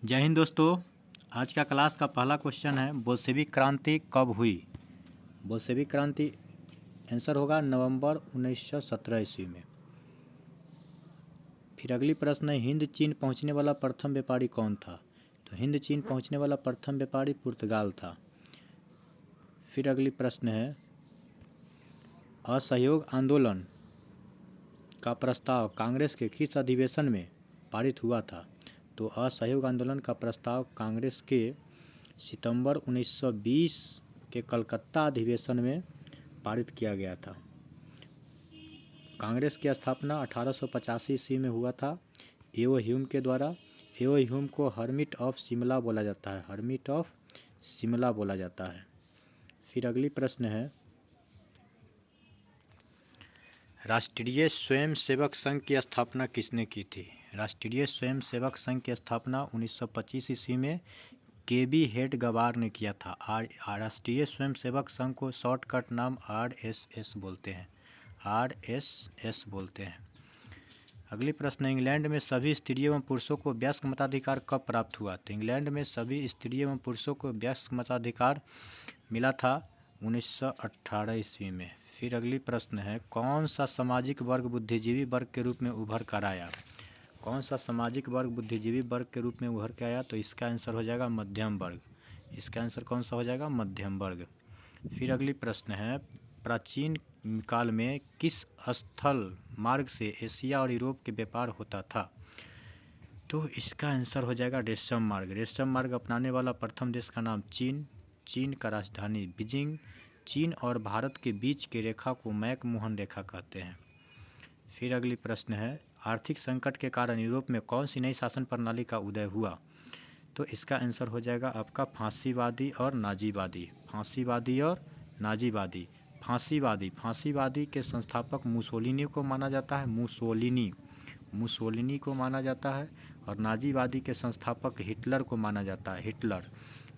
जय हिंद दोस्तों। आज का क्लास का पहला क्वेश्चन है, बोल्शेविक क्रांति कब हुई। बोल्शेविक क्रांति आंसर होगा नवंबर 1917 ईस्वी में। फिर अगली प्रश्न है, हिंद चीन पहुंचने वाला प्रथम व्यापारी कौन था। तो हिंद चीन पहुंचने वाला प्रथम व्यापारी पुर्तगाल था। फिर अगली प्रश्न है, असहयोग आंदोलन का प्रस्ताव कांग्रेस के किस अधिवेशन में पारित हुआ था। तो असहयोग आंदोलन का प्रस्ताव कांग्रेस के सितंबर 1920 के कलकत्ता अधिवेशन में पारित किया गया था। कांग्रेस की स्थापना 1885 ईस्वी में हुआ था एओ ह्यूम के द्वारा। एओ ह्यूम को हर्मिट ऑफ शिमला बोला जाता है, हर्मिट ऑफ शिमला बोला जाता है। फिर अगली प्रश्न है, राष्ट्रीय स्वयंसेवक संघ की स्थापना किसने की थी। राष्ट्रीय स्वयंसेवक संघ की स्थापना 1925 ईस्वी में केबी हेडगवार ने किया था। राष्ट्रीय स्वयंसेवक संघ को शॉर्टकट नाम आरएसएस बोलते हैं, आरएसएस बोलते हैं। अगली प्रश्न, इंग्लैंड में सभी स्त्रियों एवं पुरुषों को वयस्क मताधिकार कब प्राप्त हुआ। तो इंग्लैंड में सभी स्त्रियों एवं पुरुषों को वयस्क मताधिकार मिला था 1918 ईस्वी में। फिर अगली प्रश्न है, कौन सा सामाजिक वर्ग बुद्धिजीवी वर्ग के रूप में उभर कर आया। कौन सा सामाजिक वर्ग बुद्धिजीवी वर्ग के रूप में उभर के आया। तो इसका आंसर हो जाएगा मध्यम वर्ग। इसका आंसर कौन सा हो जाएगा, मध्यम वर्ग। फिर अगली प्रश्न है, प्राचीन काल में किस स्थल मार्ग से एशिया और यूरोप के व्यापार होता था। तो इसका आंसर हो जाएगा रेशम मार्ग। रेशम मार्ग अपनाने वाला प्रथम देश का नाम चीन। चीन का राजधानी बीजिंग। चीन और भारत के बीच की रेखा को मैकमोहन रेखा कहते हैं। फिर अगली प्रश्न है, आर्थिक संकट के कारण यूरोप में कौन सी नई शासन प्रणाली का उदय हुआ। तो इसका आंसर हो जाएगा आपका फांसीवादी और नाजीवादी। फांसीवादी और नाजीवादी। फांसीवादी के संस्थापक मुसोलिनी को माना जाता है, मुसोलिनी को माना जाता है। और नाजीवादी के संस्थापक हिटलर को माना जाता है,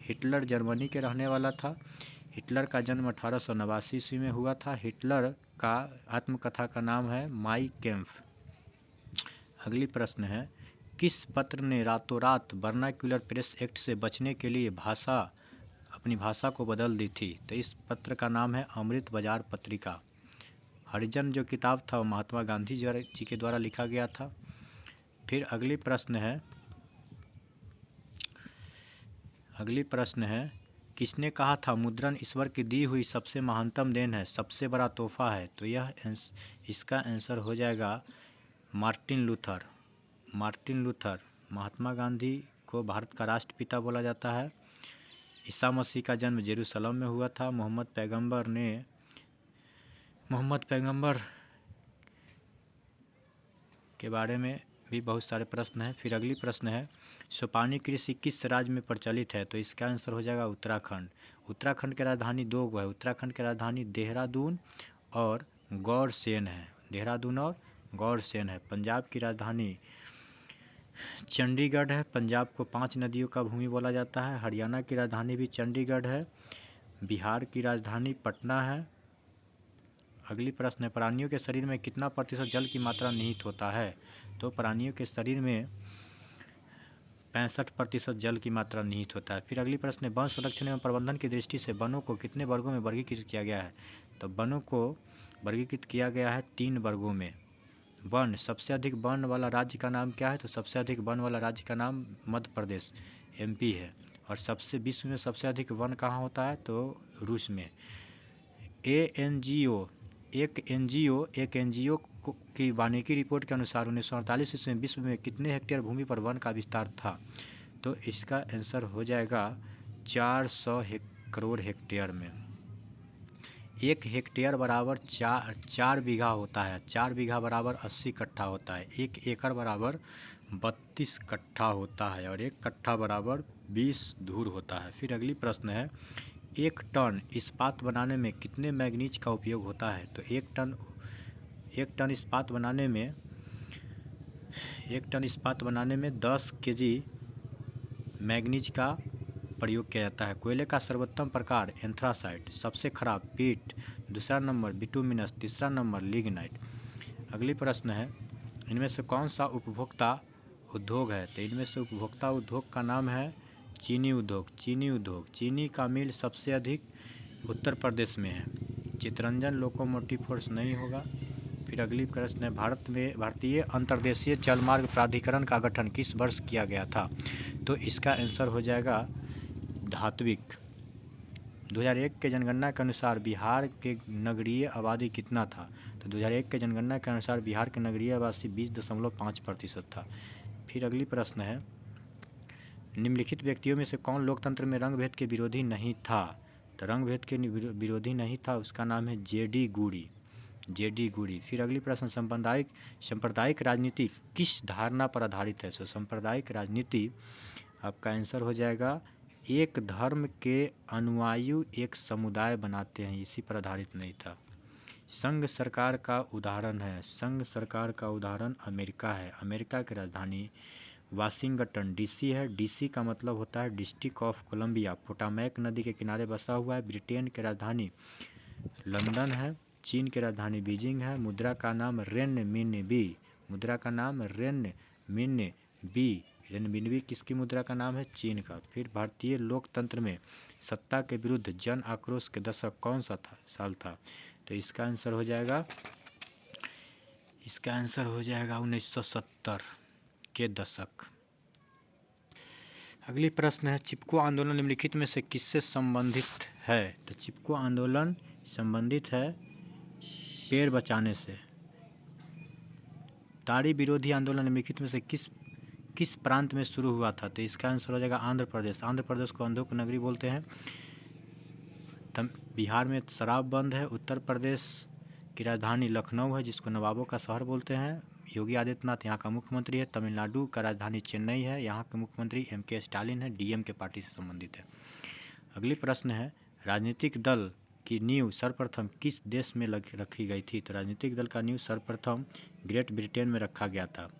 हिटलर जर्मनी के रहने वाला था। हिटलर का जन्म 1889 ईस्वी में हुआ था। हिटलर का आत्मकथा का नाम है माई कैम्फ। अगली प्रश्न है, किस पत्र ने रातों रात वर्नाक्युलर प्रेस एक्ट से बचने के लिए अपनी भाषा को बदल दी थी। तो इस पत्र का नाम है अमृत बाजार पत्रिका। हरिजन जो किताब था वो महात्मा गांधी जी के द्वारा लिखा गया था। फिर अगली प्रश्न है, किसने कहा था मुद्रण ईश्वर की दी हुई सबसे महानतम देन है, सबसे बड़ा तोहफा है। तो इसका आंसर हो जाएगा मार्टिन लूथर। महात्मा गांधी को भारत का राष्ट्रपिता बोला जाता है। ईसा मसीह का जन्म जेरूसलम में हुआ था। मोहम्मद पैगंबर के बारे में भी बहुत सारे प्रश्न हैं। फिर अगली प्रश्न है, सोपानी कृषि किस राज्य में प्रचलित है। तो इसका आंसर हो जाएगा उत्तराखंड। उत्तराखंड की राजधानी दो है। उत्तराखंड की राजधानी देहरादून और गौरसेन है। पंजाब की राजधानी चंडीगढ़ है। पंजाब को 5 नदियों का भूमि बोला जाता है। हरियाणा की राजधानी भी चंडीगढ़ है। बिहार की राजधानी पटना है। अगली प्रश्न है, प्राणियों के शरीर में कितना प्रतिशत जल की मात्रा निहित होता है। तो प्राणियों के शरीर में 65% जल की मात्रा निहित होता है। फिर अगली प्रश्न है, वन संरक्षण एवं प्रबंधन की दृष्टि से वनों को कितने वर्गों में वर्गीकृत किया गया है। तो वनों को वर्गीकृत किया गया है 3 वर्गों में। वन, सबसे अधिक वन वाला राज्य का नाम क्या है। तो सबसे अधिक वन वाला राज्य का नाम मध्य प्रदेश MP है। और विश्व में सबसे अधिक वन कहाँ होता है। तो रूस में। एक एनजीओ की वानिकी रिपोर्ट के अनुसार 1948 ईस्वी में विश्व में कितने हेक्टेयर भूमि पर वन का विस्तार था। तो इसका आंसर हो जाएगा 400 करोड़ हेक्टेयर में। 1 हेक्टेयर बराबर 4 बीघा होता है। 4 बीघा बराबर 80 कट्ठा होता है। 1 एकड़ बराबर 32 कट्ठा होता है। और 1 कट्ठा बराबर 20 धूर होता है। फिर अगली प्रश्न है, 1 टन इस्पात बनाने में कितने मैग्नीज का उपयोग होता है। तो 1 टन इस्पात बनाने में 10 kg मैग्नीज का प्रयोग किया जाता है। कोयले का सर्वोत्तम प्रकार एंथ्रासाइट, सबसे खराब पीट, दूसरा नंबर बिटुमिनस, तीसरा नंबर लिग्नाइट। अगली प्रश्न है, इनमें से कौन सा उपभोक्ता उद्योग है, तो इनमें से उपभोक्ता उद्योग का नाम है चीनी उद्योग। चीनी उद्योग, चीनी का मिल सबसे अधिक उत्तर प्रदेश में है। चितरंजन लोकोमोटिव फोर्स नहीं होगा। फिर अगली प्रश्न है, भारतीय अंतर्देशीय जलमार्ग प्राधिकरण का गठन किस वर्ष किया गया था? तो इसका आंसर हो जाएगा धात्विक। 2001 के जनगणना के अनुसार बिहार के नगरीय आबादी कितना था? तो 2001 के जनगणना के अनुसार बिहार के नगरीय आबादी 20.5% था। फिर अगली प्रश्न है, निम्नलिखित व्यक्तियों में से कौन लोकतंत्र में रंग भेद के विरोधी नहीं था? तो रंग भेद के विरोधी नहीं था, उसका नाम है जेडी गुरी। जेडी गुरी। फिर अगली प्रश्न, सांप्रदायिक राजनीति किस धारणा पर आधारित है? सो सांप्रदायिक राजनीति आपका आंसर हो जाएगा एक धर्म के अनुयायी एक समुदाय बनाते हैं, इसी पर आधारित नहीं था। संघ सरकार का उदाहरण है, संघ सरकार का उदाहरण अमेरिका है। अमेरिका की राजधानी वाशिंगटन डीसी है। डीसी का मतलब होता है डिस्ट्रिक्ट ऑफ कोलंबिया। पोटामैक नदी के किनारे बसा हुआ है। ब्रिटेन की राजधानी लंदन है। चीन की राजधानी बीजिंग है। मुद्रा का नाम रेनमिनबी। मुद्रा का नाम रेनमिनबी। रेनमिनबी किसकी मुद्रा का नाम है? चीन का। फिर भारतीय लोकतंत्र में सत्ता के विरुद्ध जन आक्रोश के दशक कौन सा साल था? तो इसका आंसर हो जाएगा 1970 के दशक। अगली प्रश्न है, चिपको आंदोलन निम्नलिखित में से किससे संबंधित है? तो चिपको आंदोलन संबंधित है पेड़ बचाने से। ताड़ी विरोधी आंदोलन निम्नलिखित में से किस प्रांत में शुरू हुआ था? तो इसका आंसर हो जाएगा आंध्र प्रदेश। आंध्र प्रदेश को अंधों की नगरी बोलते हैं। बिहार में शराब बंद है। उत्तर प्रदेश की राजधानी लखनऊ है, जिसको नवाबों का शहर बोलते हैं। योगी आदित्यनाथ यहाँ का मुख्यमंत्री है। तमिलनाडु का राजधानी चेन्नई है, यहाँ के मुख्यमंत्री MK स्टालिन है, DMK पार्टी से संबंधित है। अगली प्रश्न है, राजनीतिक दल की नींव सर्वप्रथम किस देश में रखी गई थी? तो राजनीतिक दल का नींव सर्वप्रथम ग्रेट ब्रिटेन में रखा गया था।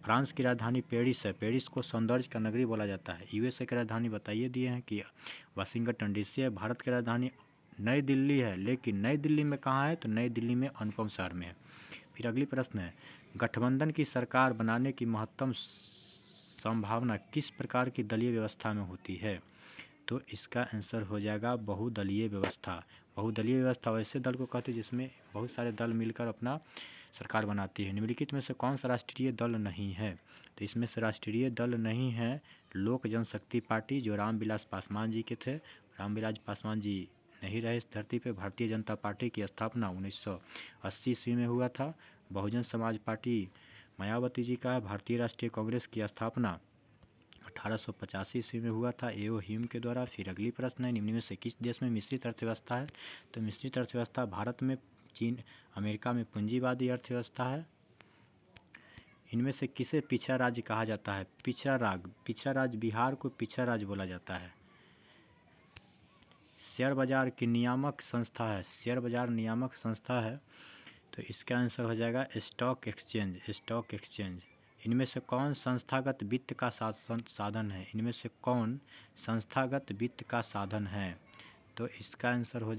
फ्रांस की राजधानी पेरिस है। पेरिस को सौंदर्य का नगरी बोला जाता है। USA की राजधानी बताइए दिए हैं कि वाशिंगटन DC है। भारत की राजधानी नई दिल्ली है, लेकिन नई दिल्ली में कहाँ है? तो नई दिल्ली में अनुपम शहर में है। फिर अगली प्रश्न है, गठबंधन की सरकार बनाने की महत्तम संभावना किस प्रकार की दलीय व्यवस्था में होती है? तो इसका आंसर हो जाएगा बहुदलीय व्यवस्था। बहुदलीय व्यवस्था वैसे दल को कहते हैं जिसमें बहुत सारे दल मिलकर अपना सरकार बनाती है। निम्नलिखित में से कौन सा राष्ट्रीय दल नहीं है? तो इसमें से राष्ट्रीय दल नहीं है लोक जनशक्ति पार्टी, जो रामविलास पासवान जी के थे। रामविलास पासवान जी नहीं रहे इस धरती पे। भारतीय जनता पार्टी की स्थापना 1980 ईस्वी में हुआ था। बहुजन समाज पार्टी मायावती जी का है। भारतीय राष्ट्रीय कांग्रेस की स्थापना 1885 ईस्वी में हुआ था एओ ह्यूम के द्वारा। फिर अगली प्रश्न है, निम्न में से किस देश में मिश्रित अर्थव्यवस्था है? तो मिश्रित अर्थव्यवस्था भारत में, चीन, अमेरिका में पूंजीवादी अर्थव्यवस्था है। इनमें से किसे पिछड़ा राज्य कहा जाता है? पिछड़ा राज्य बिहार को पिछड़ा राज्य बोला जाता है। शेयर बाजार की नियामक संस्था है, शेयर बाजार नियामक संस्था है। तो इसका आंसर हो जाएगा स्टॉक एक्सचेंज। Stock exchange. इनमें से कौन संस्थागत वित्त का साधन है? इनमें से कौन संस्थागत वित्त का साधन है? तो इसका आंसर हो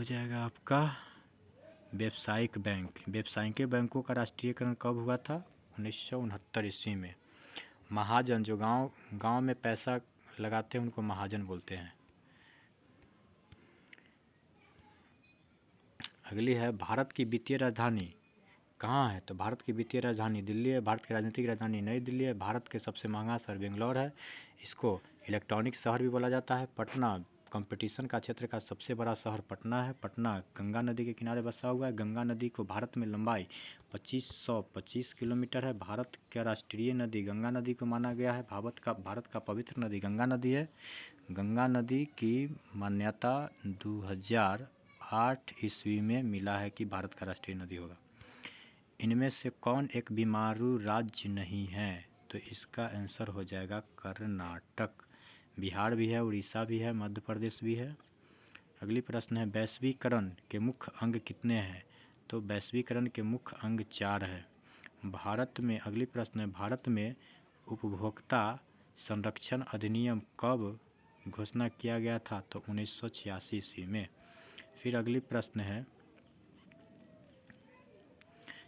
जाएगा आपका व्यावसायिक बैंक। व्यावसायिक बैंकों का राष्ट्रीयकरण कब हुआ था? 1969 ईस्वी में। महाजन, जो गांव में पैसा लगाते हैं उनको महाजन बोलते हैं। अगली है, भारत की वित्तीय राजधानी कहाँ है? तो भारत की वित्तीय राजधानी दिल्ली है। भारत की राजनीतिक राजधानी नई दिल्ली है। भारत के सबसे महंगा शहर बेंगलोर है। इसको इलेक्ट्रॉनिक शहर भी बोला जाता है। पटना, कंपटीशन का क्षेत्र का सबसे बड़ा शहर पटना है। पटना गंगा नदी के किनारे बसा हुआ है। गंगा नदी को भारत में लंबाई 2525 किलोमीटर है। भारत का राष्ट्रीय नदी गंगा नदी को माना गया है। भारत का पवित्र नदी गंगा नदी है। गंगा नदी की मान्यता 2008 ईस्वी में मिला है कि भारत का राष्ट्रीय नदी होगा। इनमें से कौन एक बीमारू राज्य नहीं है? तो इसका आंसर हो जाएगा कर्नाटक। बिहार भी है, उड़ीसा भी है, मध्य प्रदेश भी है। अगली प्रश्न है, वैश्वीकरण के मुख्य अंग कितने हैं? तो वैश्वीकरण के मुख्य अंग 4 है। अगली प्रश्न है, भारत में उपभोक्ता संरक्षण अधिनियम कब घोषणा किया गया था? तो 1986 ईस्वी में। फिर अगली प्रश्न है,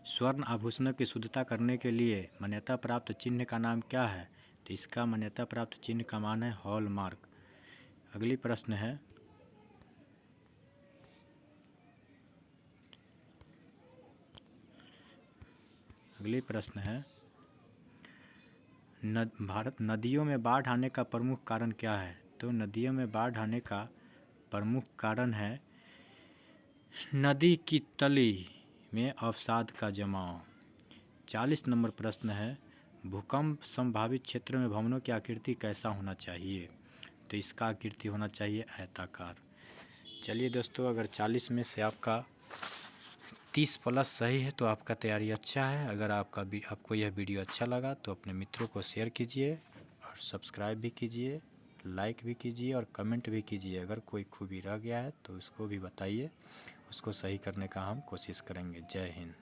स्वर्ण आभूषणों की शुद्धता करने के लिए मान्यता प्राप्त चिन्ह का नाम क्या है? तो इसका मान्यता प्राप्त चिन्ह का मान है हॉलमार्क। अगली प्रश्न है, भारत नदियों में बाढ़ आने का प्रमुख कारण क्या है? तो नदियों में बाढ़ आने का प्रमुख कारण है नदी की तली में अवसाद का जमाव। 40 नंबर प्रश्न है, भूकंप संभावित क्षेत्र में भवनों की आकृति कैसा होना चाहिए? तो इसका आकृति होना चाहिए आयताकार। चलिए दोस्तों, अगर 40 में से आपका 30 प्लस सही है तो आपका तैयारी अच्छा है। अगर आपको यह वीडियो अच्छा लगा तो अपने मित्रों को शेयर कीजिए और सब्सक्राइब भी कीजिए, लाइक भी कीजिए और कमेंट भी कीजिए। अगर कोई खूबी रह गया है तो उसको भी बताइए, उसको सही करने का हम कोशिश करेंगे। जय हिंद।